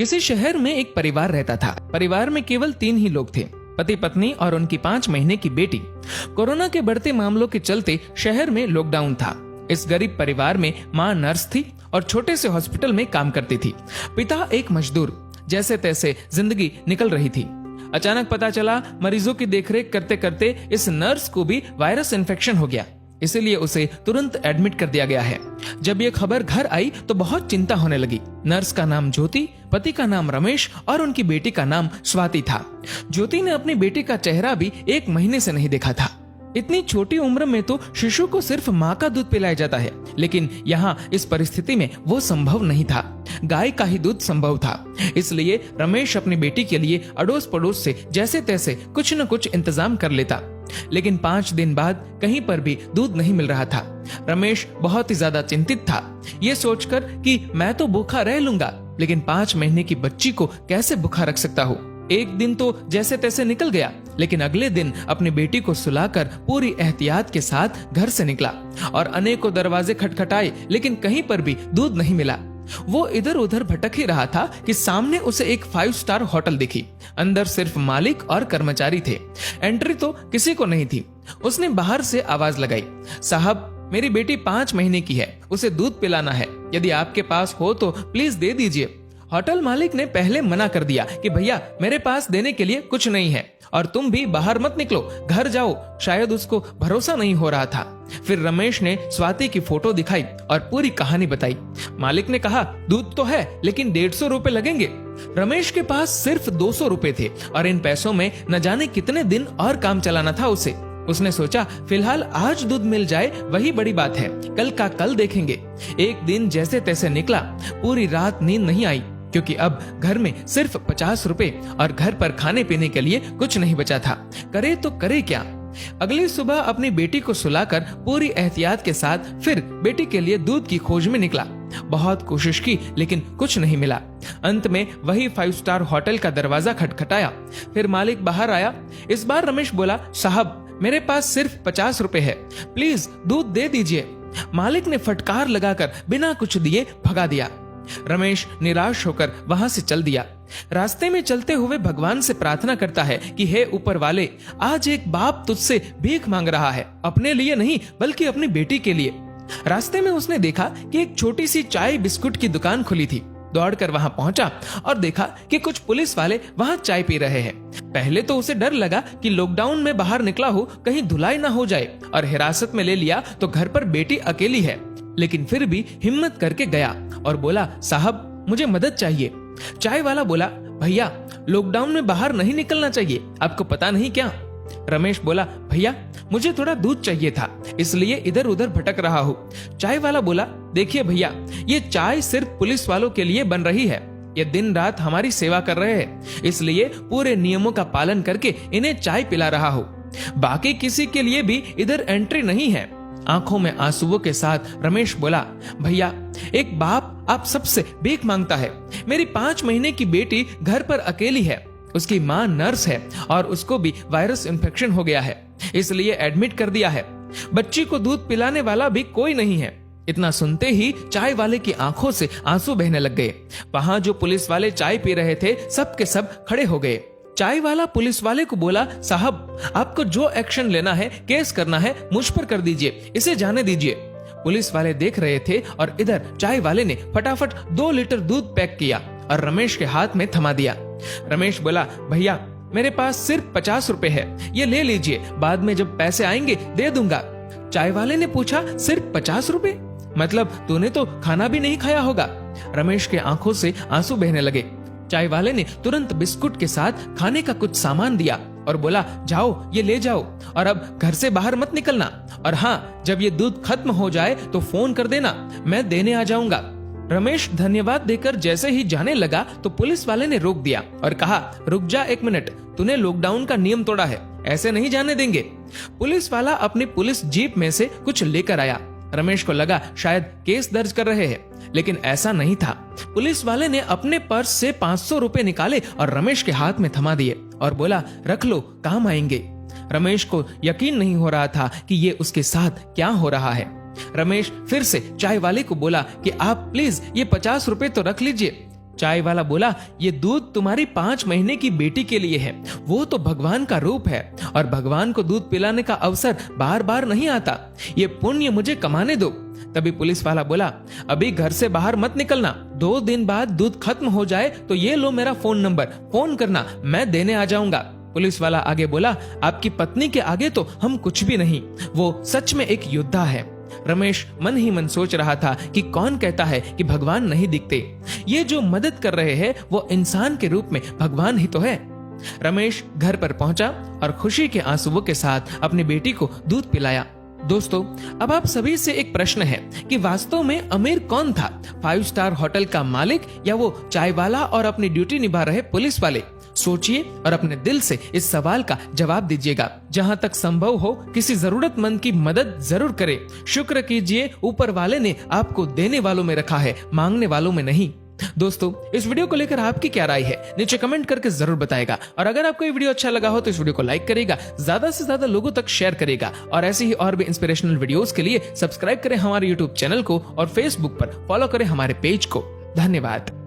किसी शहर में एक परिवार रहता था। परिवार में केवल 3 ही लोग थे, पति पत्नी और उनकी 5 महीने की बेटी। कोरोना के बढ़ते मामलों के चलते शहर में लॉकडाउन था। इस गरीब परिवार में माँ नर्स थी और छोटे से हॉस्पिटल में काम करती थी। पिता एक मजदूर। जैसे तैसे जिंदगी निकल रही थी। अचानक पता चला मरीजों की देखरेख करते करते इस नर्स को भी वायरस इन्फेक्शन हो गया, इसीलिए उसे तुरंत एडमिट कर दिया गया है। जब ये खबर घर आई तो बहुत चिंता होने लगी। नर्स का नाम ज्योति, पति का नाम रमेश और उनकी बेटी का नाम स्वाति था। ज्योति ने अपनी बेटी का चेहरा भी 1 महीने से नहीं देखा था। इतनी छोटी उम्र में तो शिशु को सिर्फ माँ का दूध पिलाया जाता है, लेकिन यहाँ इस परिस्थिति में वो संभव नहीं था। गाय का ही दूध संभव था। इसलिए रमेश अपनी बेटी के लिए अड़ोस पड़ोस से जैसे तैसे कुछ न कुछ इंतजाम कर लेता, लेकिन 5 दिन बाद कहीं पर भी दूध नहीं मिल रहा था। रमेश बहुत ही ज्यादा चिंतित था, ये सोचकर कि मैं तो भूखा रह लूंगा, लेकिन 5 महीने की बच्ची को कैसे भूखा रख सकता हूँ। एक दिन तो जैसे तैसे निकल गया, लेकिन अगले दिन अपनी बेटी को सुलाकर पूरी एहतियात के साथ घर से निकला और अनेकों दरवाजे खटखटाए, लेकिन कहीं पर भी दूध नहीं मिला। वो इधर उधर भटक ही रहा था कि सामने उसे एक 5 स्टार होटल दिखी। अंदर सिर्फ मालिक और कर्मचारी थे। एंट्री तो किसी को नहीं थी। उसने बाहर से आवाज लगाई, साहब मेरी बेटी 5 महीने की है, उसे दूध पिलाना है, यदि आपके पास हो तो प्लीज दे दीजिए। होटल मालिक ने पहले मना कर दिया कि भैया मेरे पास देने के लिए कुछ नहीं है और तुम भी बाहर मत निकलो, घर जाओ। शायद उसको भरोसा नहीं हो रहा था। फिर रमेश ने स्वाति की फोटो दिखाई और पूरी कहानी बताई। मालिक ने कहा दूध तो है, लेकिन 150 रुपए लगेंगे। रमेश के पास सिर्फ 200 रुपए थे और इन पैसों में न जाने कितने दिन और काम चलाना था उसे। उसने सोचा फिलहाल आज दूध मिल जाए वही बड़ी बात है, कल का कल देखेंगे। एक दिन जैसे तैसे निकला। पूरी रात नींद नहीं आई, क्योंकि अब घर में सिर्फ 50 रुपए और घर पर खाने पीने के लिए कुछ नहीं बचा था। करे तो करे क्या। अगली सुबह अपनी बेटी को सुलाकर पूरी एहतियात के साथ फिर बेटी के लिए दूध की खोज में निकला। बहुत कोशिश की, लेकिन कुछ नहीं मिला। अंत में वही 5 स्टार होटल का दरवाजा खटखटाया। फिर मालिक बाहर आया। इस बार रमेश बोला, साहब मेरे पास सिर्फ 50 रुपए है, प्लीज दूध दे दीजिए। मालिक ने फटकार लगाकर बिना कुछ दिए भगा दिया। रमेश निराश होकर वहां से चल दिया। रास्ते में चलते हुए भगवान से प्रार्थना करता है कि हे ऊपर वाले, आज एक बाप तुझसे भीख मांग रहा है, अपने लिए नहीं बल्कि अपनी बेटी के लिए। रास्ते में उसने देखा कि एक छोटी सी चाय बिस्कुट की दुकान खुली थी। दौड़कर वहां पहुंचा और देखा कि कुछ पुलिस वाले वहां चाय पी रहे हैं। पहले तो उसे डर लगा कि लॉकडाउन में बाहर निकला हो कहीं धुलाई ना हो जाए और हिरासत में ले लिया तो घर पर बेटी अकेली है, लेकिन फिर भी हिम्मत करके गया और बोला, साहब मुझे मदद चाहिए। चाय वाला बोला, भैया लॉकडाउन में बाहर नहीं निकलना चाहिए, आपको पता नहीं क्या। रमेश बोला, भैया मुझे थोड़ा दूध चाहिए था, इसलिए इधर उधर भटक रहा हूँ। चाय वाला बोला, देखिए भैया, ये चाय सिर्फ पुलिस वालों के लिए बन रही है। ये दिन रात हमारी सेवा कर रहे हैं, इसलिए पूरे नियमों का पालन करके इन्हें चाय पिला रहा हूँ। बाकी किसी के लिए भी इधर एंट्री नहीं है। आंखों में आंसुओं के साथ रमेश बोला, भैया एक बाप आप सबसे भीख मांगता है। मेरी 5 महीने की बेटी घर पर अकेली है, उसकी माँ नर्स है और उसको भी वायरस इन्फेक्शन हो गया है, इसलिए एडमिट कर दिया है। बच्ची को दूध पिलाने वाला भी कोई नहीं है। इतना सुनते ही चाय वाले की आंखों से आंसू बहने लग गए। वहां जो पुलिस वाले चाय पी रहे थे सब के सब खड़े हो गए। चाय वाला पुलिस वाले को बोला, साहब आपको जो एक्शन लेना है, केस करना है, मुझ पर कर दीजिए, इसे जाने दीजिए। पुलिस वाले देख रहे थे और इधर चाय वाले ने फटाफट 2 लीटर दूध पैक किया और रमेश के हाथ में थमा दिया। रमेश बोला, भैया मेरे पास सिर्फ 50 रुपए है, ये ले लीजिए, बाद में जब पैसे आएंगे दे दूंगा। चाय वाले ने पूछा, सिर्फ 50 रुपए? मतलब तूने तो खाना भी नहीं खाया होगा। रमेश के आंखों से आंसू बहने लगे। चाय वाले ने तुरंत बिस्कुट के साथ खाने का कुछ सामान दिया और बोला, जाओ ये ले जाओ और अब घर से बाहर मत निकलना, और हाँ जब ये दूध खत्म हो जाए तो फोन कर देना, मैं देने आ जाऊंगा। रमेश धन्यवाद देकर जैसे ही जाने लगा तो पुलिस वाले ने रोक दिया और कहा, रुक जा 1 मिनट, तूने लॉकडाउन का नियम तोड़ा है, ऐसे नहीं जाने देंगे। पुलिस वाला अपनी पुलिस जीप में से कुछ लेकर आया। रमेश को लगा शायद केस दर्ज कर रहे हैं, लेकिन ऐसा नहीं था। पुलिस वाले ने अपने पर्स से 500 रुपए निकाले और रमेश के हाथ में थमा दिए और बोला, रख लो, काम आएंगे। रमेश को यकीन नहीं हो रहा था कि ये उसके साथ क्या हो रहा है। रमेश फिर से चाय वाले को बोला कि आप प्लीज ये 50 रुपए तो रख लीजिए। चाय वाला बोला, ये दूध तुम्हारी 5 महीने की बेटी के लिए है। वो तो भगवान का रूप है और भगवान को दूध पिलाने का अवसर बार बार नहीं आता। ये पुण्य मुझे कमाने दो। तभी पुलिस वाला बोला, अभी घर से बाहर मत निकलना, 2 दिन बाद दूध खत्म हो जाए तो ये लो मेरा फोन नंबर, फोन करना, मैं देने आ जाऊंगा। पुलिस वाला आगे बोला, आपकी पत्नी के आगे तो हम कुछ भी नहीं, वो सच में एक योद्धा है। रमेश मन ही मन सोच रहा था कि कौन कहता है कि भगवान नहीं दिखते। ये जो मदद कर रहे हैं वो इंसान के रूप में भगवान ही तो है। रमेश घर पर पहुंचा और खुशी के आंसुओं के साथ अपनी बेटी को दूध पिलाया। दोस्तों, अब आप सभी से एक प्रश्न है कि वास्तव में अमीर कौन था, 5 स्टार होटल का मालिक या वो चाय वाला और अपनी ड्यूटी निभा रहे पुलिस वाले? सोचिए और अपने दिल से इस सवाल का जवाब दीजिएगा। जहां तक संभव हो किसी जरूरतमंद की मदद जरूर करें। शुक्र कीजिए, ऊपर वाले ने आपको देने वालों में रखा है, मांगने वालों में नहीं। दोस्तों, इस वीडियो को लेकर आपकी क्या राय है, नीचे कमेंट करके जरूर बताएगा। और अगर आपको ये वीडियो अच्छा लगा हो तो इस वीडियो को लाइक करेगा, ज्यादा से ज्यादा लोगों तक शेयर करेगा और ऐसे ही और भी इंस्पिरेशनल वीडियोस के लिए सब्सक्राइब करें हमारे यूट्यूब चैनल को और फेसबुक पर फॉलो करें हमारे पेज को। धन्यवाद।